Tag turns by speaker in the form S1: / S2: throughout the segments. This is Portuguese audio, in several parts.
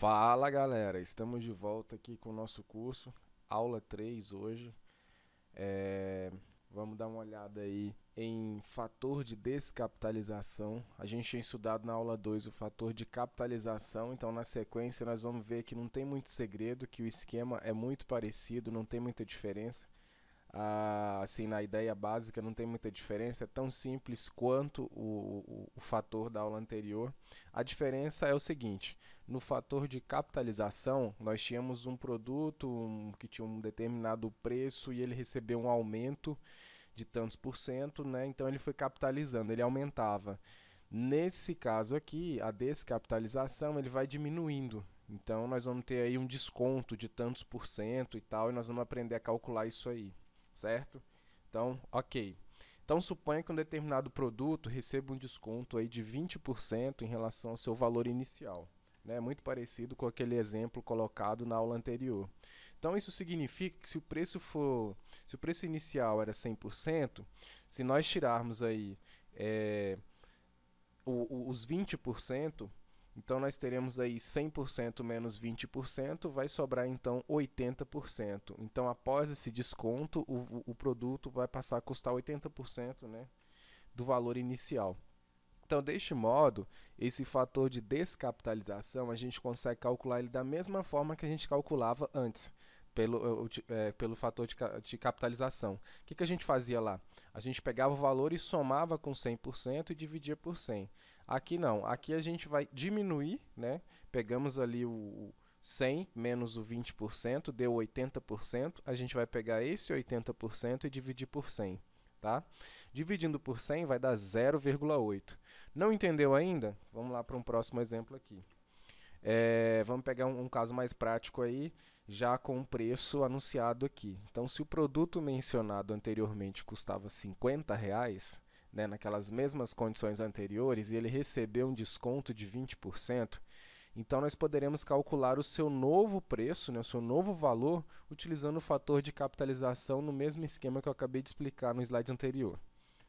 S1: Fala galera, estamos de volta aqui com o nosso curso, aula 3 hoje. Vamos dar uma olhada aí em fator de descapitalização. A gente tinha estudado na aula 2 o fator de capitalização, então na sequência nós vamos ver que não tem muito segredo, que o esquema é muito parecido, não tem muita diferença. Assim, na ideia básica não tem muita diferença, é tão simples quanto o fator da aula anterior. A diferença é o seguinte: no fator de capitalização, nós tínhamos um produto que tinha um determinado preço e ele recebeu um aumento de tantos por cento, né? Então ele foi capitalizando, ele aumentava. Nesse caso aqui, a descapitalização ele vai diminuindo. Então nós vamos ter aí um desconto de tantos por cento e tal, e nós vamos aprender a calcular isso aí, certo? Então, ok. Então suponha que um determinado produto receba um desconto aí de 20% em relação ao seu valor inicial, né? Muito parecido com aquele exemplo colocado na aula anterior. Então isso significa que se o preço inicial era 100%, se nós tirarmos aí os 20%, então nós teremos aí 100% menos 20%, vai sobrar então 80%. Então após esse desconto, o produto vai passar a custar 80%, né, do valor inicial. Então, deste modo, esse fator de descapitalização a gente consegue calcular ele da mesma forma que a gente calculava antes, pelo fator de capitalização. O que a gente fazia lá? A gente pegava o valor e somava com 100% e dividia por 100. Aqui não, aqui a gente vai diminuir, né? Pegamos ali o 100 menos o 20%, deu 80%, a gente vai pegar esse 80% e dividir por 100. Tá? Dividindo por 100 vai dar 0,8. Não entendeu ainda? Vamos lá para um próximo exemplo aqui. Vamos pegar um caso mais prático aí, já com o preço anunciado aqui. Então, se o produto mencionado anteriormente custava R$ 50, né, naquelas mesmas condições anteriores, e ele recebeu um desconto de 20%, então nós poderemos calcular o seu novo preço, né, o seu novo valor, utilizando o fator de capitalização no mesmo esquema que eu acabei de explicar no slide anterior.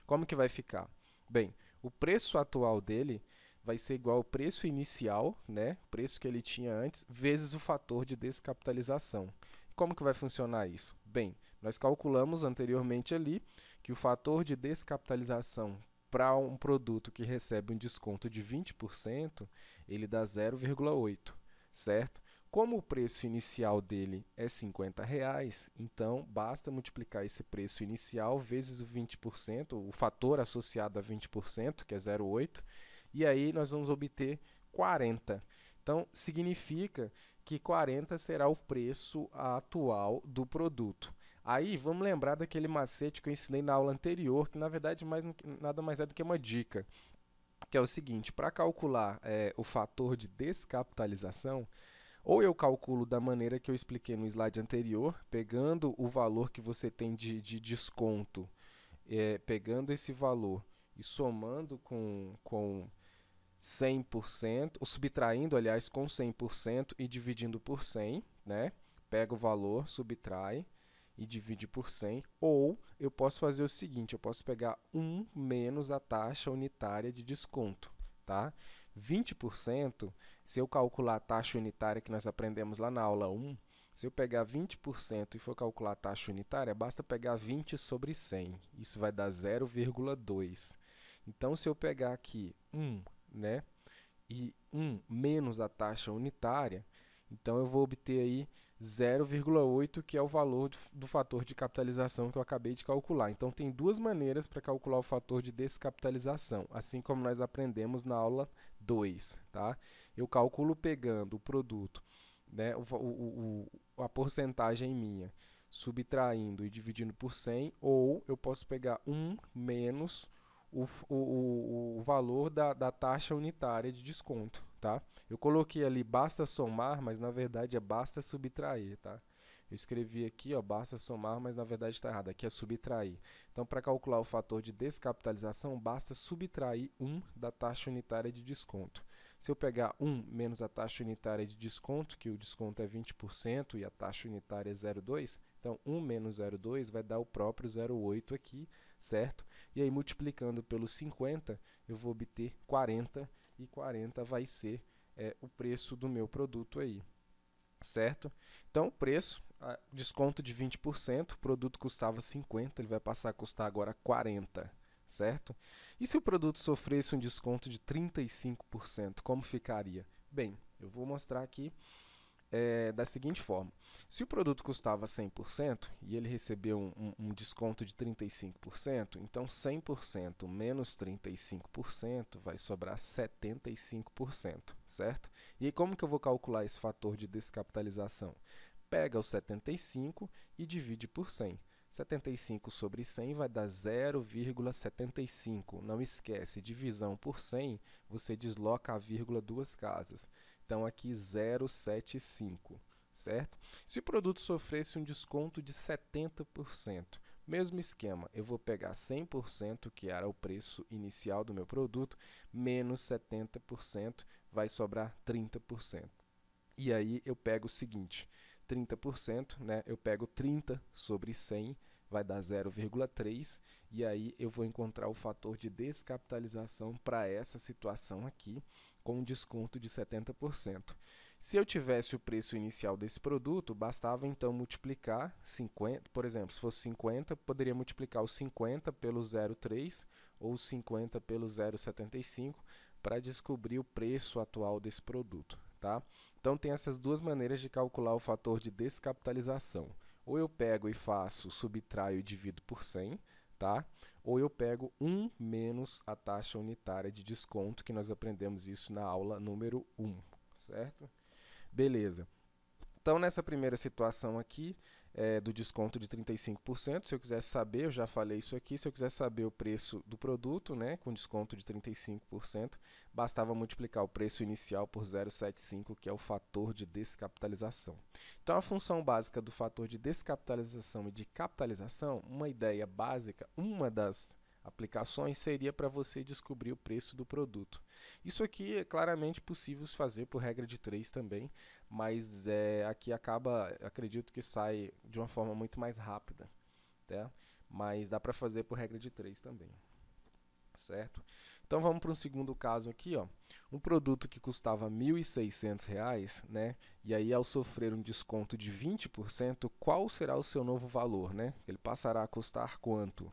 S1: Como que vai ficar? Bem, o preço atual dele vai ser igual ao preço inicial, né, o preço que ele tinha antes, vezes o fator de descapitalização. Como que vai funcionar isso? Bem, nós calculamos anteriormente ali que o fator de descapitalização para um produto que recebe um desconto de 20%, ele dá 0,8, certo? Como o preço inicial dele é R$ 50, então basta multiplicar esse preço inicial vezes o 20%, o fator associado a 20%, que é 0,8, e aí nós vamos obter 40. Então, significa que 40 será o preço atual do produto. Aí, vamos lembrar daquele macete que eu ensinei na aula anterior, que na verdade nada mais é do que uma dica, que é o seguinte: para calcular o fator de descapitalização, ou eu calculo da maneira que eu expliquei no slide anterior, pegando o valor que você tem de desconto, pegando esse valor e somando com 100%, ou subtraindo, aliás, com 100% e dividindo por 100, né? Pega o valor, subtrai e divide por 100, ou eu posso fazer o seguinte, eu posso pegar 1 menos a taxa unitária de desconto, tá? 20%, se eu calcular a taxa unitária que nós aprendemos lá na aula 1, se eu pegar 20% e for calcular a taxa unitária, basta pegar 20 sobre 100. Isso vai dar 0,2. Então, se eu pegar aqui 1, né, e 1 menos a taxa unitária, então eu vou obter aí 0,8, que é o valor do fator de capitalização que eu acabei de calcular. Então, tem duas maneiras para calcular o fator de descapitalização, assim como nós aprendemos na aula 2. Tá? Eu calculo pegando o produto, né, a porcentagem minha, subtraindo e dividindo por 100, ou eu posso pegar 1 menos o valor da taxa unitária de desconto, tá? Eu coloquei ali basta somar, mas na verdade é basta subtrair, tá? Eu escrevi aqui, ó, basta somar, mas na verdade está errado, aqui é subtrair. Então, para calcular o fator de descapitalização, basta subtrair 1 da taxa unitária de desconto. Se eu pegar 1 menos a taxa unitária de desconto, que o desconto é 20% e a taxa unitária é 0,2, então 1 menos 0,2 vai dar o próprio 0,8 aqui, certo? E aí, multiplicando pelo 50, eu vou obter 40, e 40 vai ser o preço do meu produto aí, certo? Então, o preço, desconto de 20%, o produto custava 50, ele vai passar a custar agora 40, certo? E se o produto sofresse um desconto de 35%, como ficaria? Bem, eu vou mostrar aqui da seguinte forma. Se o produto custava 100% e ele recebeu um desconto de 35%, então 100% menos 35% vai sobrar 75%, certo? E aí como que eu vou calcular esse fator de descapitalização? Pega o 75 e divide por 100. 75 sobre 100 vai dar 0,75. Não esquece, divisão por 100, você desloca a vírgula duas casas. Então, aqui 0,75, certo? Se o produto sofresse um desconto de 70%, mesmo esquema, eu vou pegar 100%, que era o preço inicial do meu produto, menos 70%, vai sobrar 30%. E aí eu pego o seguinte, 30%, né? Eu pego 30 sobre 100, vai dar 0,3, e aí eu vou encontrar o fator de descapitalização para essa situação aqui, com um desconto de 70%. Se eu tivesse o preço inicial desse produto, bastava então multiplicar 50, por exemplo, se fosse 50, poderia multiplicar os 50 pelo 0,3 ou 50 pelo 0,75 para descobrir o preço atual desse produto, tá? Então tem essas duas maneiras de calcular o fator de descapitalização. Ou eu pego e faço, subtraio e divido por 100, tá? Ou eu pego 1 menos a taxa unitária de desconto, que nós aprendemos isso na aula número 1, certo? Beleza. Então, nessa primeira situação aqui, do desconto de 35%, se eu quisesse saber, eu já falei isso aqui, se eu quisesse saber o preço do produto, né, com desconto de 35%, bastava multiplicar o preço inicial por 0,75, que é o fator de descapitalização. Então, a função básica do fator de descapitalização e de capitalização, uma ideia básica, uma das aplicações seria para você descobrir o preço do produto. Isso aqui é claramente possível fazer por regra de 3 também, mas aqui acredito que sai de uma forma muito mais rápida, tá? Mas dá para fazer por regra de 3 também, certo? Então vamos para um segundo caso aqui, ó. Um produto que custava R$ 1.600, né? E aí ao sofrer um desconto de 20%, qual será o seu novo valor, né? Ele passará a custar quanto?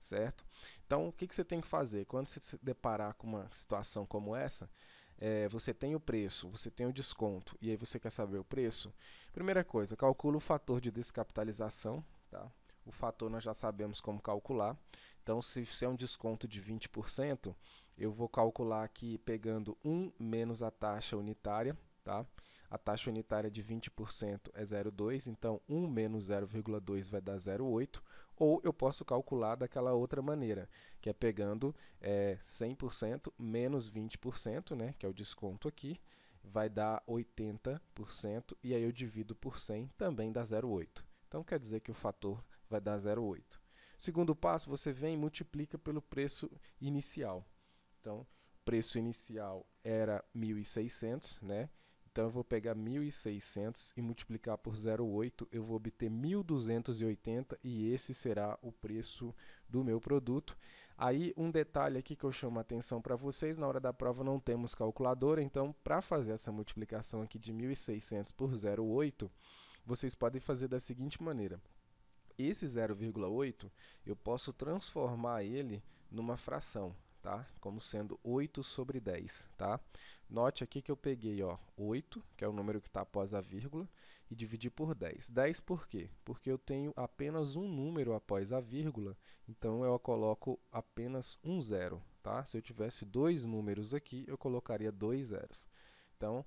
S1: Certo? Então, o que você tem que fazer? Quando você se deparar com uma situação como essa, você tem o preço, você tem o desconto, e aí você quer saber o preço? Primeira coisa, calcula o fator de descapitalização, tá? O fator nós já sabemos como calcular. Então, se é um desconto de 20%, eu vou calcular aqui pegando 1 menos a taxa unitária, tá? A taxa unitária de 20% é 0,2, então 1 menos 0,2 vai dar 0,8. Ou eu posso calcular daquela outra maneira, que é pegando 100% menos 20%, né, que é o desconto aqui, vai dar 80%, e aí eu divido por 100, também dá 0,8. Então, quer dizer que o fator vai dar 0,8. Segundo passo, você vem e multiplica pelo preço inicial. Então, o preço inicial era 1.600, né? Então, eu vou pegar 1.600 e multiplicar por 0,8, eu vou obter 1.280 e esse será o preço do meu produto. Aí, um detalhe aqui que eu chamo a atenção para vocês, na hora da prova não temos calculadora, então, para fazer essa multiplicação aqui de 1.600 por 0,8, vocês podem fazer da seguinte maneira. Esse 0,8, eu posso transformar ele numa fração, tá? Como sendo 8 sobre 10, tá? Note aqui que eu peguei, ó, 8, que é o número que está após a vírgula, e dividi por 10. 10 por quê? Porque eu tenho apenas um número após a vírgula, então eu coloco apenas um zero, tá? Se eu tivesse dois números aqui, eu colocaria dois zeros. Então,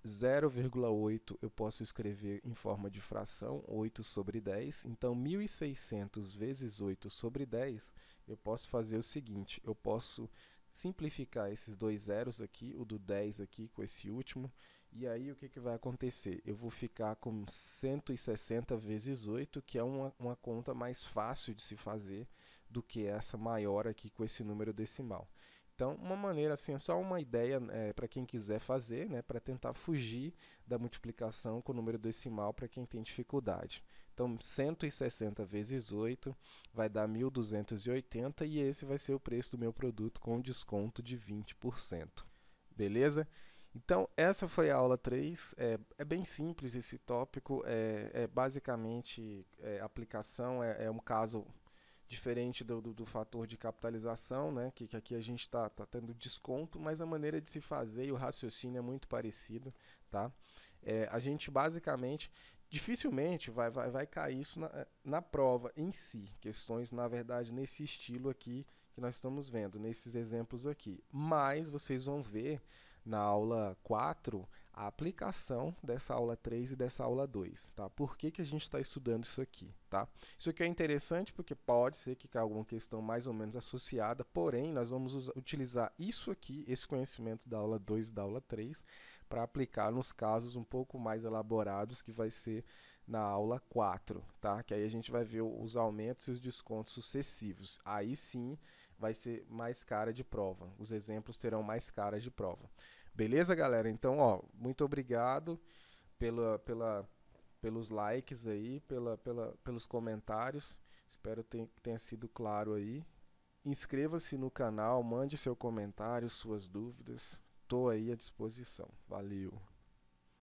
S1: 0,8 eu posso escrever em forma de fração, 8 sobre 10. Então, 1.600 vezes 8 sobre 10, eu posso fazer o seguinte, eu posso simplificar esses dois zeros aqui, o do 10 aqui com esse último, e aí o que vai acontecer? Eu vou ficar com 160 vezes 8, que é uma conta mais fácil de se fazer do que essa maior aqui com esse número decimal. Então, uma maneira assim, é só uma ideia para quem quiser fazer, né, para tentar fugir da multiplicação com o número decimal para quem tem dificuldade. Então, 160 vezes 8 vai dar 1.280 e esse vai ser o preço do meu produto com desconto de 20%. Beleza? Então, essa foi a aula 3. É bem simples esse tópico. Basicamente aplicação, é um caso diferente do fator de capitalização, né? Que aqui a gente está tendo desconto, mas a maneira de se fazer e o raciocínio é muito parecido, tá? A gente basicamente, dificilmente vai cair isso na prova em si. Questões, na verdade, nesse estilo aqui que nós estamos vendo, nesses exemplos aqui. Mas vocês vão ver na aula 4 a aplicação dessa aula 3 e dessa aula 2, tá? Por que que a gente está estudando isso aqui, tá? Isso aqui é interessante porque pode ser que caia alguma questão mais ou menos associada, porém, nós vamos utilizar isso aqui, esse conhecimento da aula 2 e da aula 3, para aplicar nos casos um pouco mais elaborados, que vai ser na aula 4, tá? Que aí a gente vai ver os aumentos e os descontos sucessivos. Aí sim vai ser mais cara de prova. Os exemplos terão mais caras de prova. Beleza, galera? Então, ó, muito obrigado pelos likes aí, pelos comentários. Espero que tenha sido claro aí. Inscreva-se no canal, mande seu comentário, suas dúvidas. Estou aí à disposição. Valeu!